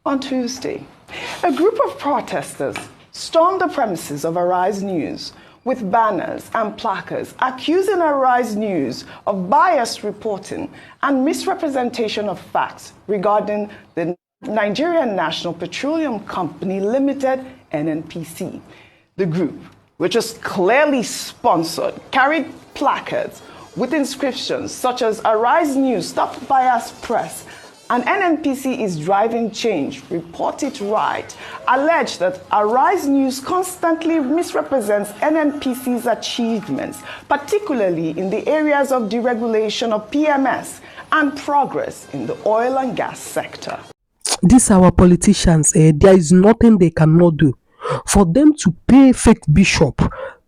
On Tuesday, a group of protesters stormed the premises of Arise News with banners and placards accusing Arise News of biased reporting and misrepresentation of facts regarding the Nigerian National Petroleum Company Limited, NNPC. The group, which is clearly sponsored, carried placards with inscriptions such as Arise News, Stop Bias Press, and NNPC is driving change, report it right, allege that Arise News constantly misrepresents NNPC's achievements, particularly in the areas of deregulation of PMS and progress in the oil and gas sector. These our politicians, there is nothing they cannot do. For them to pay fake bishop,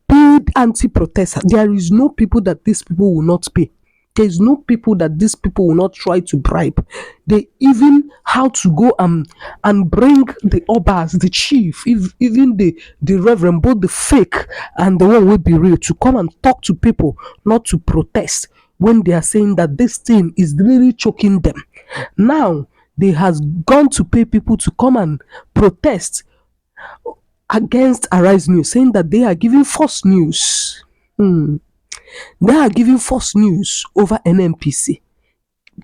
paid anti-protester, there is no people that these people will not pay. There is no people that these people will not try to bribe. They even how to go and bring the obas, the chief, even the reverend, both the fake and the one will be real, to come and talk to people, not to protest when they are saying that this thing is really choking them. Now they has gone to pay people to come and protest against Arise News, saying that they are giving false news. They are giving false news over NNPC.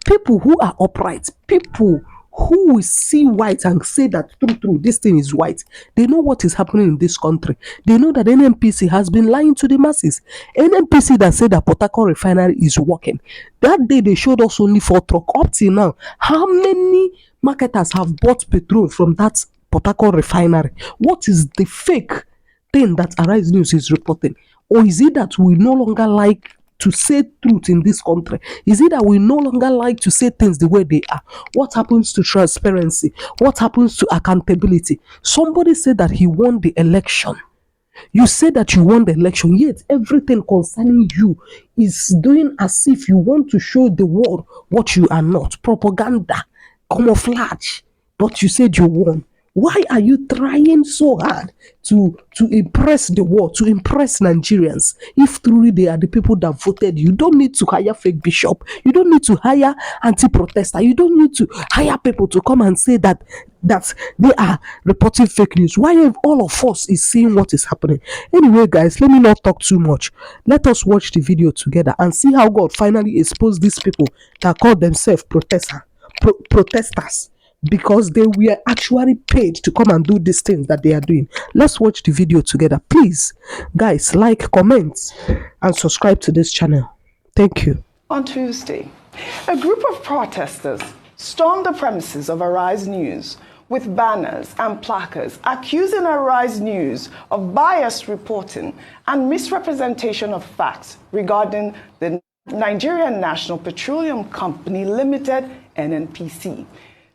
People who are upright, people who will see white and say that true, this thing is white. They know what is happening in this country. They know that NNPC has been lying to the masses. NNPC that said that Port Harcourt refinery is working. That day they showed us only 4 trucks. Up till now, how many marketers have bought petrol from that Port Harcourt refinery? What is the fake thing that Arise News is reporting? Or is it that we no longer like to say truth in this country? Is it that we no longer like to say things the way they are? What happens to transparency? What happens to accountability? Somebody said that he won the election. You say that you won the election, yet everything concerning you is doing as if you want to show the world what you are not. Propaganda, camouflage, but you said you won. Why are you trying so hard to impress the world, to impress Nigerians? If truly they are the people that voted, you don't need to hire fake bishop. You don't need to hire anti-protester. You don't need to hire people to come and say that they are reporting fake news. Why if all of us is seeing what is happening? Anyway, guys, let me not talk too much. Let us watch the video together and see how God finally exposed these people that call themselves protesters. Because they were actually paid to come and do these things that they are doing. Let's watch the video together. Please, guys, like, comment, and subscribe to this channel. Thank you. On Tuesday, a group of protesters stormed the premises of Arise News with banners and placards accusing Arise News of biased reporting and misrepresentation of facts regarding the Nigerian National Petroleum Company Limited, NNPC.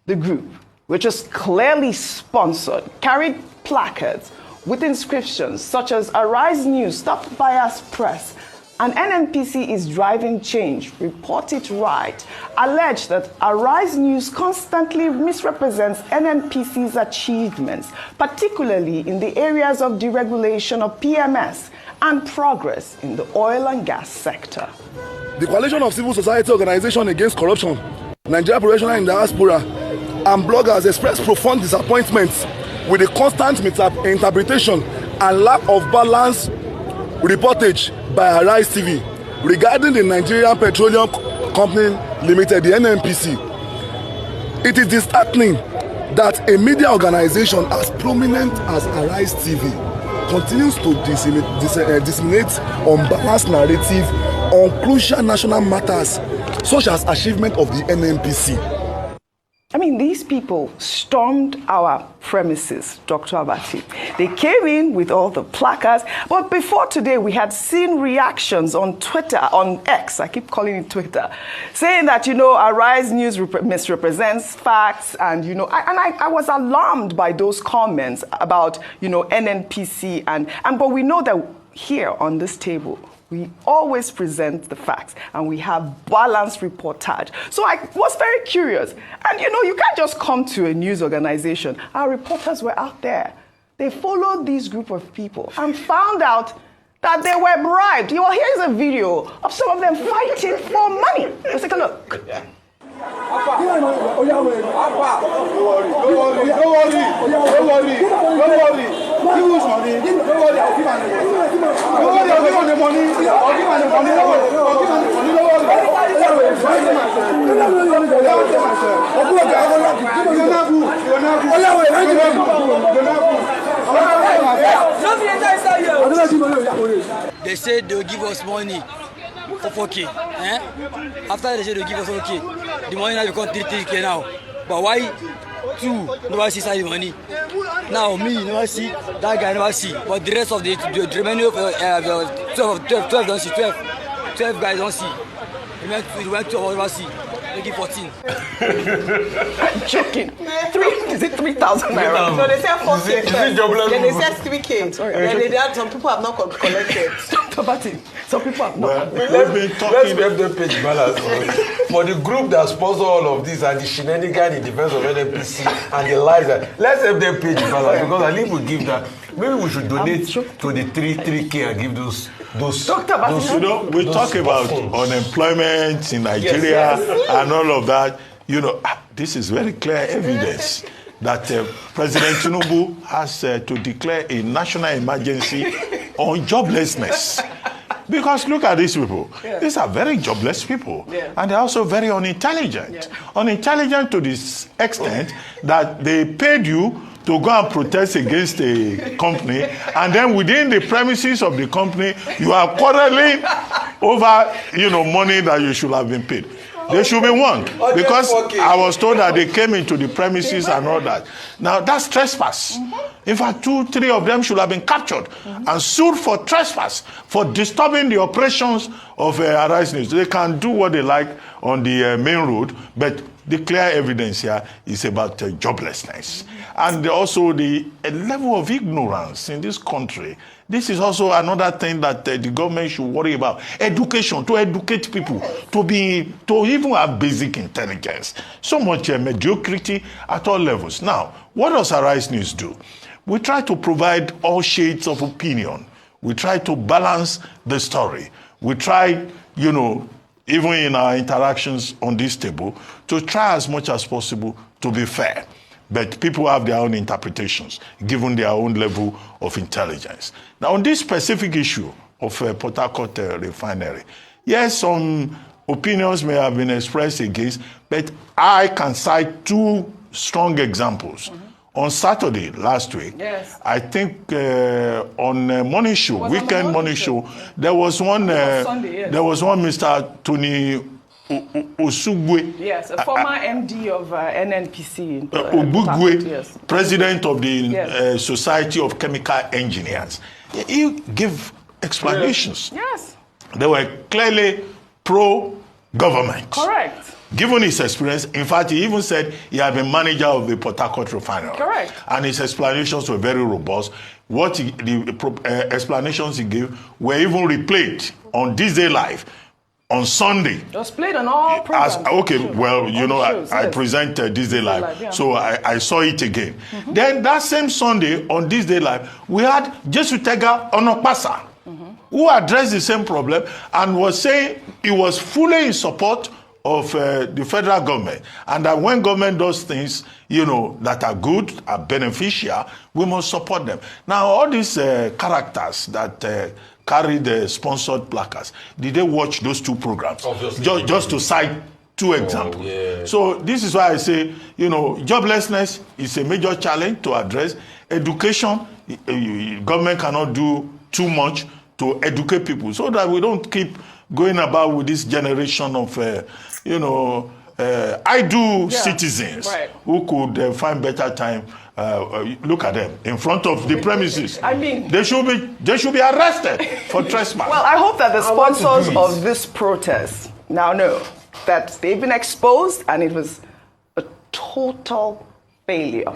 The group, which is clearly sponsored, carried placards with inscriptions such as Arise News, Stop Bias Press, and NNPC is driving change, report it right, allege that Arise News constantly misrepresents NNPC's achievements, particularly in the areas of deregulation of PMS and progress in the oil and gas sector. The Coalition of Civil Society Organizations Against Corruption, Nigeria Professional in Diaspora, and bloggers expressed profound disappointment with the constant misinterpretation and lack of balanced reportage by Arise TV regarding the Nigerian Petroleum Company Limited, the NNPC. It is disheartening that a media organization as prominent as Arise TV continues to disseminate unbalanced narrative on crucial national matters such as achievement of the NNPC. I mean, these people stormed our premises, Dr. Abati. They came in with all the placards. But before today, we had seen reactions on Twitter, on X, I keep calling it Twitter, saying that, Arise News misrepresents facts. And, I was alarmed by those comments about, NNPC. But we know that here on this table, we always present the facts and we have balanced reportage. So I was very curious. And you can't just come to a news organization. Our reporters were out there. They followed this group of people and found out that they were bribed. Here's a video of some of them fighting for money. Let's take a look. They said they will give us money for 4K. After they said they will give us 4K, the money now become 3K now. But why two never see the money? Now me never see, that guy never see. But the rest of the remaining of 12 don't see. 12 guys don't see. We went to never see. They give 14. I'm joking. Is it 3,000 naira? So they said 4K. Then they said 3K. Then they had some people have not collected. Some people have not. Let's be FDM page balance for the group that sponsor all of this and the shenanigans in defense of NNPC and the lies. Let's FDM page balance because I think we give that. Maybe we should donate to the 3K and give those. You know, we talk about unemployment in Nigeria and all of that. You know, this is very clear evidence that President Tinubu has to declare a national emergency on joblessness. Because look at these people. These are very jobless people. And they're also very unintelligent. Unintelligent to this extent that they paid you to go and protest against a company, and then within the premises of the company, you are quarreling over, money that you should have been paid. They should be warned because I was told that they came into the premises and all that. Now that's trespass. In fact, 2-3 of them should have been captured and sued for trespass for disturbing the operations of Arise News. They can do what they like on the main road, but the clear evidence here is about joblessness. And also the level of ignorance in this country. This is also another thing that the government should worry about. Education, to educate people, to even have basic intelligence. So much mediocrity at all levels. Now, what does Arise News do? We try to provide all shades of opinion. We try to balance the story. We try, even in our interactions on this table, to try as much as possible to be fair. But people have their own interpretations, given their own level of intelligence. Now, on this specific issue of Port Harcourt refinery, yes, some opinions may have been expressed against, but I can cite 2 strong examples. On Saturday last week, I think on morning show, weekend morning show, there was one. There was one Mr. Tony Osugwe. Yes, a former MD of NNPC. Obugwe, president of the Society of Chemical Engineers. He gave explanations. Yes. They were clearly pro-government. Correct. Given his experience, in fact, he even said he had been manager of the Port Harcourt refinery. Correct. And his explanations were very robust. The explanations he gave were even replayed on This Day Live on Sunday. It was played on all programs. I present This Day Live, so I saw it again. Then that same Sunday on This Day Live, we had Jesutega Onokpasa, who addressed the same problem and was saying he was fully in support of the federal government, and that when government does things, that are good, are beneficial, we must support them. Now, all these characters that carry the sponsored placards, did they watch those 2 programs? Just to cite 2 examples. So this is why I say, joblessness is a major challenge to address. Education, government cannot do too much to educate people, so that we don't keep going about with this generation of, idle citizens who could find better time. Look at them in front of the premises. I mean, they should be arrested for trespass. Well, I hope that the sponsors of this protest now know that they've been exposed and it was a total failure.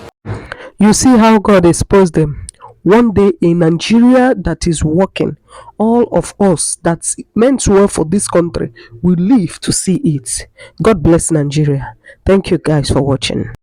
You see how God exposed them. One day a Nigeria that is working, all of us that's meant to work for this country will live to see it. God bless Nigeria. Thank you guys for watching.